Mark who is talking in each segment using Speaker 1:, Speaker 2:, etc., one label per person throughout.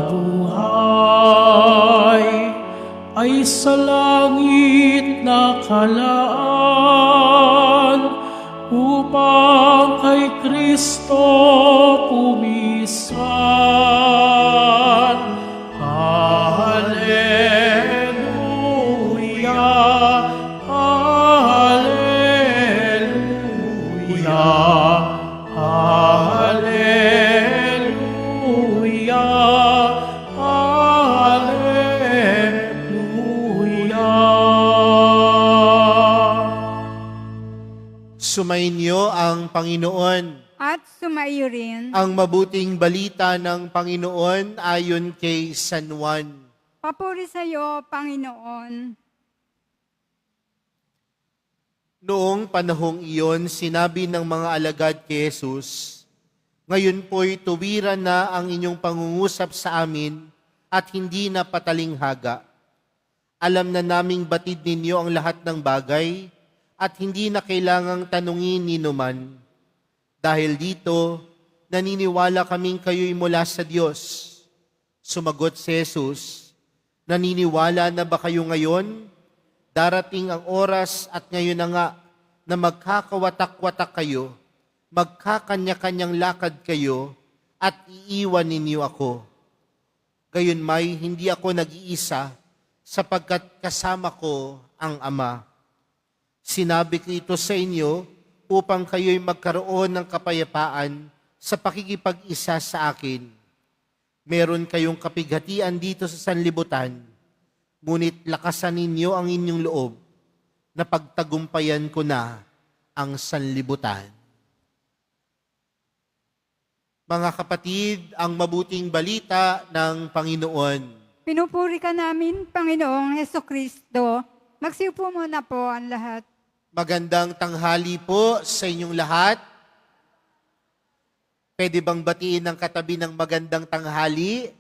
Speaker 1: buhay ay sa langit nakalaan upang kay Kristo pumisan. Hallelujah, Hallelujah, Hallelujah, Hallelujah.
Speaker 2: Sumainyo ang Panginoon.
Speaker 3: At sumaiyo rin.
Speaker 2: Ang mabuting balita ng Panginoon ayon kay San Juan.
Speaker 3: Papuri sa iyo, Panginoon.
Speaker 2: Noong panahong iyon, sinabi ng mga alagad kay Jesus, "Ngayon po'y tuwiran na ang inyong pangungusap sa amin at hindi na patalinghaga. Alam na naming batid ninyo ang lahat ng bagay at hindi na kailangang tanungin ninuman. Dahil dito, naniniwala kaming kayo'y mula sa Diyos." Sumagot si Jesus, "Naniniwala na ba kayo ngayon? Darating ang oras at ngayon na nga na magkakawatak-watak kayo, magkakanya-kanyang lakad kayo at iiwan ninyo ako. Gayon may hindi ako nag-iisa sapagkat kasama ko ang Ama. Sinabi ko ito sa inyo upang kayo'y magkaroon ng kapayapaan sa pakikipag-isa sa akin. Meron kayong kapighatian dito sa sanlibutan, ngunit lakasan ninyo ang inyong loob na pagtagumpayan ko na ang sanlibutan." Mga kapatid, ang mabuting balita ng Panginoon.
Speaker 3: Pinupuri ka namin, Panginoong Hesukristo. Magsiupo muna po ang lahat.
Speaker 2: Magandang tanghali po sa inyong lahat. Pwede bang batiin ng katabi ng magandang tanghali?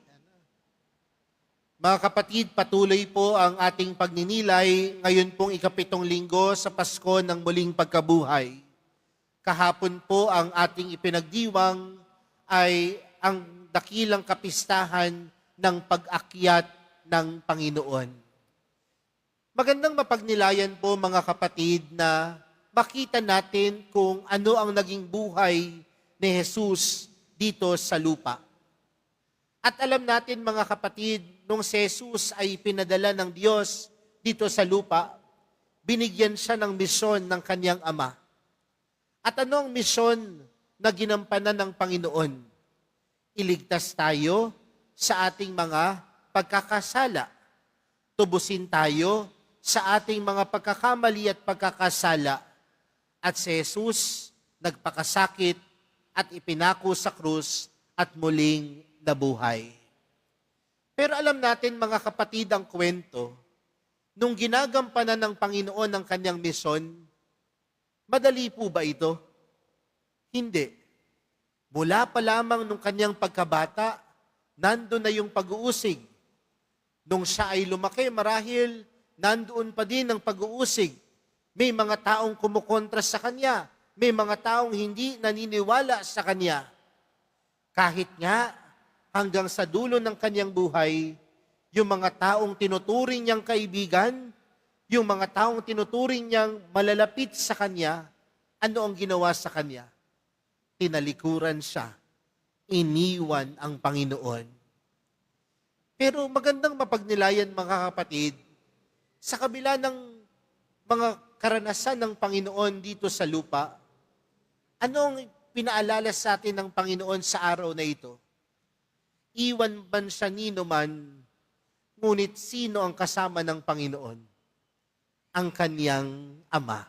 Speaker 2: Mga kapatid, patuloy po ang ating pagninilay ngayon pong ikapitong linggo sa Pasko ng muling pagkabuhay. Kahapon po ang ating ipinagdiwang ay ang dakilang kapistahan ng pag-akyat ng Panginoon. Magandang mapagnilayan po mga kapatid na makita natin kung ano ang naging buhay ni Jesus dito sa lupa. At alam natin mga kapatid, nung si Jesus ay pinadala ng Diyos dito sa lupa, binigyan siya ng misyon ng kanyang Ama. At ano ang misyon na ginampanan ng Panginoon? Iligtas tayo sa ating mga pagkakasala. Tubusin tayo sa ating mga pagkakamali at pagkakasala. At si Jesus nagpakasakit at ipinako sa krus at muling nabuhay. Pero alam natin mga kapatid ang kwento, nung ginagampanan ng Panginoon ang kanyang misyon, madali po ba ito? Hindi. Mula pa lamang nung kanyang pagkabata, nandun na yung pag-uusig. Nung siya ay lumaki, marahil nandoon pa din ang pag-uusig. May mga taong kumukontra sa kanya. May mga taong hindi naniniwala sa kanya. Kahit nga, hanggang sa dulo ng kanyang buhay, yung mga taong tinuturing niyang kaibigan, yung mga taong tinuturing niyang malalapit sa kanya, ano ang ginawa sa kanya? Tinalikuran siya. Iniwan ang Panginoon. Pero magandang mapagnilayan mga kapatid, sa kabila ng mga karanasan ng Panginoon dito sa lupa, anong pinaalala sa atin ng Panginoon sa araw na ito? Iwan man siya nino man, ngunit sino ang kasama ng Panginoon? Ang kanyang Ama.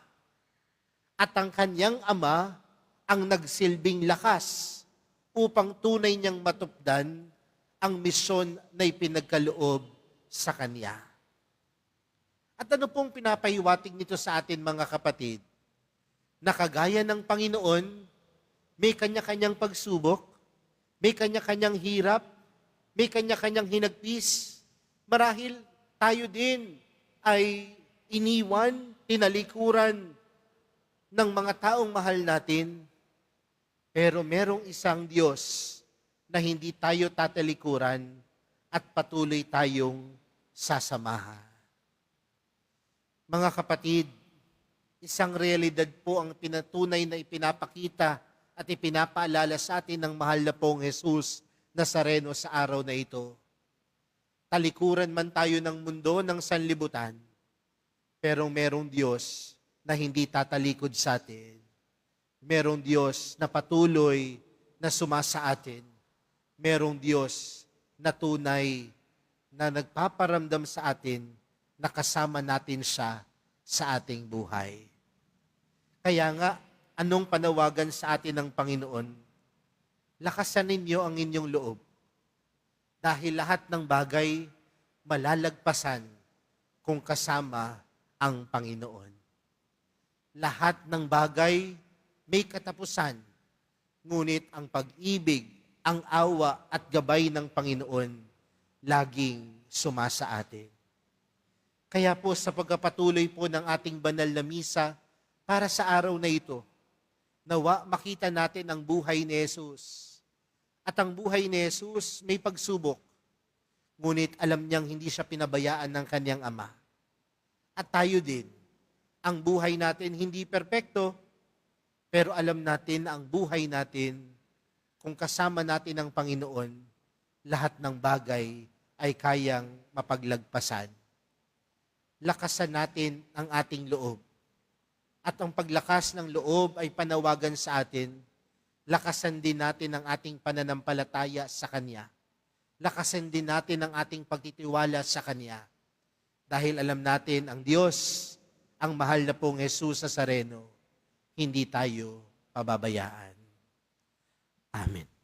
Speaker 2: At ang kanyang Ama ang nagsilbing lakas upang tunay niyang matupdan ang misyon na ipinagkaloob sa kanya. At ano pong pinapahiwatig nito sa atin mga kapatid? Na kagaya ng Panginoon, may kanya-kanyang pagsubok, may kanya-kanyang hirap, may kanya-kanyang hinagpis. Marahil tayo din ay iniwan, tinalikuran ng mga taong mahal natin. Pero merong isang Diyos na hindi tayo tatalikuran at patuloy tayong sasamahan. Mga kapatid, isang realidad po ang pinatunay na ipinapakita at ipinapaalala sa atin ng mahal na pong Jesus Nazareno sa araw na ito. Talikuran man tayo ng mundo ng sanlibutan, pero merong Diyos na hindi tatalikod sa atin. Merong Diyos na patuloy na sumasa atin. Merong Diyos na tunay na nagpaparamdam sa atin na kasama natin siya sa ating buhay. Kaya nga, anong panawagan sa atin ng Panginoon? Lakasan ninyo ang inyong loob. Dahil lahat ng bagay malalagpasan kung kasama ang Panginoon. Lahat ng bagay may katapusan, ngunit ang pag-ibig, ang awa at gabay ng Panginoon laging sumasa atin. Kaya po sa pagpapatuloy po ng ating banal na misa para sa araw na ito, nawa makita natin ang buhay ni Jesus. At ang buhay ni Jesus may pagsubok, ngunit alam niyang hindi siya pinabayaan ng kanyang Ama. At tayo din, ang buhay natin hindi perpekto, pero alam natin na ang buhay natin, kung kasama natin ang Panginoon, lahat ng bagay ay kayang mapaglagpasan. Lakasan natin ang ating loob. At ang paglakas ng loob ay panawagan sa atin, lakasan din natin ang ating pananampalataya sa Kanya. Lakasan din natin ang ating pagtitiwala sa Kanya. Dahil alam natin ang Diyos, ang mahal na pong Jesus Nazareno, hindi tayo pababayaan. Amen.